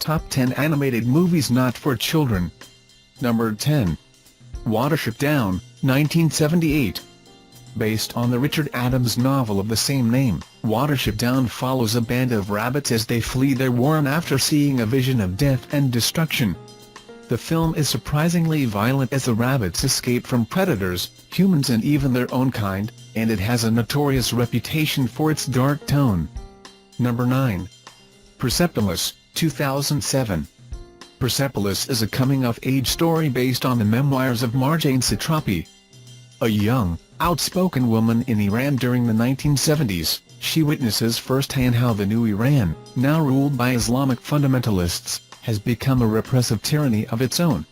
Top 10 Animated Movies Not for Children. Number 10. Watership Down, 1978. Based on the Richard Adams novel of the same name, Watership Down follows a band of rabbits as they flee their warren after seeing a vision of death and destruction. The film is surprisingly violent as the rabbits escape from predators, humans and even their own kind, and it has a notorious reputation for its dark tone. Number 9. Persepolis, 2007. Persepolis is a coming-of-age story based on the memoirs of Marjane Satrapi. A young, outspoken woman in Iran during the 1970s, she witnesses firsthand how the new Iran, now ruled by Islamic fundamentalists, has become a repressive tyranny of its own.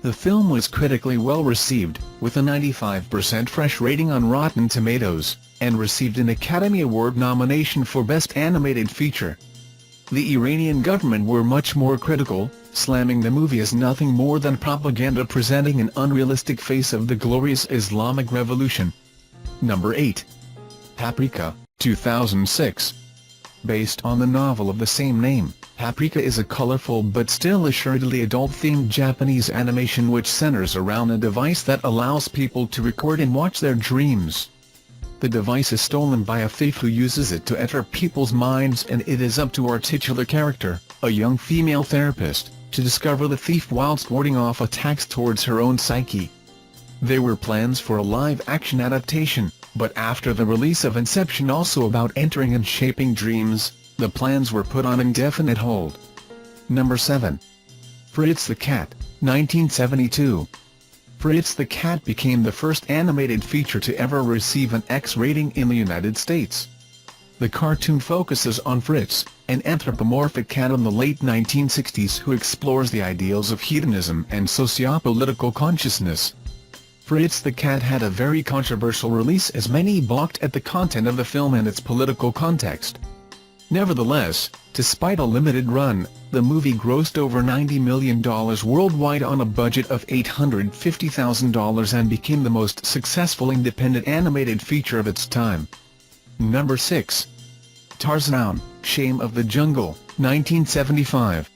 The film was critically well received, with a 95% fresh rating on Rotten Tomatoes, and received an Academy Award nomination for Best Animated Feature. The Iranian government were much more critical, slamming the movie as nothing more than propaganda presenting an unrealistic face of the glorious Islamic Revolution. Number 8. Paprika, 2006. Based on the novel of the same name, Paprika is a colorful but still assuredly adult-themed Japanese animation which centers around a device that allows people to record and watch their dreams. The device is stolen by a thief who uses it to enter people's minds, and it is up to our titular character, a young female therapist, to discover the thief whilst warding off attacks towards her own psyche. There were plans for a live-action adaptation, but after the release of Inception, also about entering and shaping dreams, the plans were put on indefinite hold. Number 7. Fritz the Cat, 1972. Fritz the Cat became the first animated feature to ever receive an X rating in the United States. The cartoon focuses on Fritz, an anthropomorphic cat in the late 1960s who explores the ideals of hedonism and socio-political consciousness. Fritz the Cat had a very controversial release as many balked at the content of the film and its political context. Nevertheless, despite a limited run, the movie grossed over $90 million worldwide on a budget of $850,000 and became the most successful independent animated feature of its time. Number 6. Tarzan, Shame of the Jungle, 1975.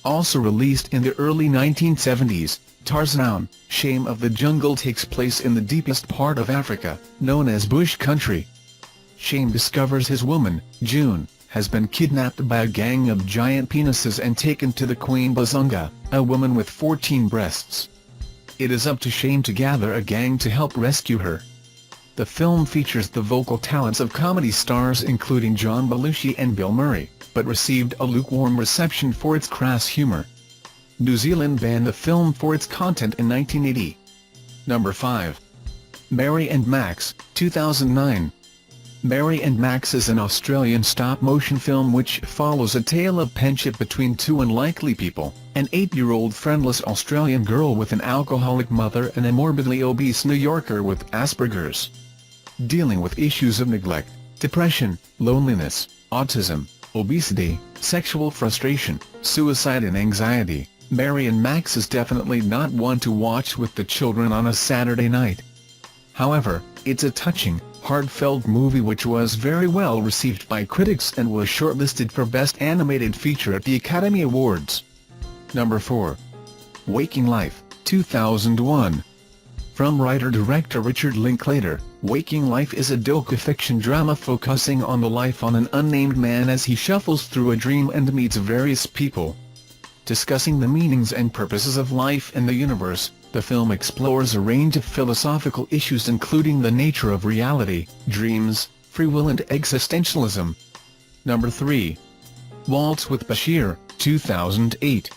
Also released in the early 1970s, Tarzan, Shame of the Jungle takes place in the deepest part of Africa, known as Bush Country. Shame discovers his woman, June, has been kidnapped by a gang of giant penises and taken to the Queen Bazunga, a woman with 14 breasts. It is up to Shame to gather a gang to help rescue her. The film features the vocal talents of comedy stars including John Belushi and Bill Murray, but received a lukewarm reception for its crass humor. New Zealand banned the film for its content in 1980. Number 5. Mary and Max, 2009. Mary and Max is an Australian stop-motion film which follows a tale of penship between two unlikely people, an 8-year-old friendless Australian girl with an alcoholic mother and a morbidly obese New Yorker with Asperger's. Dealing with issues of neglect, depression, loneliness, autism, obesity, sexual frustration, suicide and anxiety, Mary and Max is definitely not one to watch with the children on a Saturday night. However, it's a touching, heartfelt movie which was very well received by critics and was shortlisted for Best Animated Feature at the Academy Awards. Number 4. Waking Life, 2001. From writer-director Richard Linklater, Waking Life is a docu-fiction drama focusing on the life of an unnamed man as he shuffles through a dream and meets various people. Discussing the meanings and purposes of life and the universe, the film explores a range of philosophical issues including the nature of reality, dreams, free will and existentialism. Number 3. Waltz with Bashir, 2008.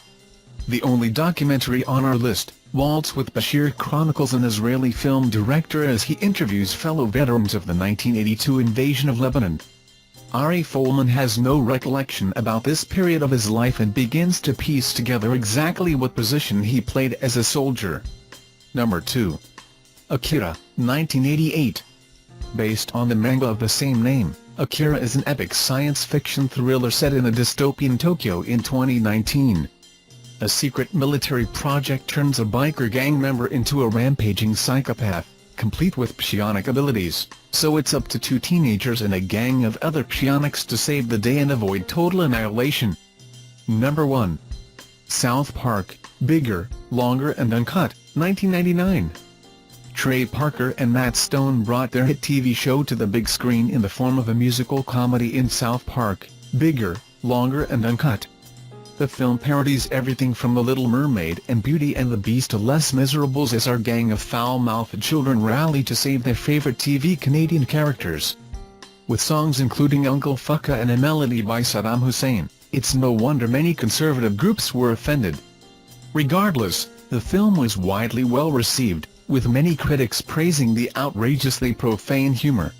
The only documentary on our list, Waltz with Bashir chronicles an Israeli film director as he interviews fellow veterans of the 1982 invasion of Lebanon. Ari Folman has no recollection about this period of his life and begins to piece together exactly what position he played as a soldier. Number 2. Akira, 1988. Based on the manga of the same name, Akira is an epic science fiction thriller set in a dystopian Tokyo in 2019. A secret military project turns a biker gang member into a rampaging psychopath, complete with psionic abilities, so it's up to two teenagers and a gang of other psionics to save the day and avoid total annihilation. Number 1. South Park, Bigger, Longer and Uncut, 1999. Trey Parker and Matt Stone brought their hit TV show to the big screen in the form of a musical comedy in South Park, Bigger, Longer and Uncut. The film parodies everything from The Little Mermaid and Beauty and the Beast to Les Miserables as our gang of foul-mouthed children rally to save their favorite TV Canadian characters. With songs including Uncle Fucka and a melody by Saddam Hussein, it's no wonder many conservative groups were offended. Regardless, the film was widely well received, with many critics praising the outrageously profane humor.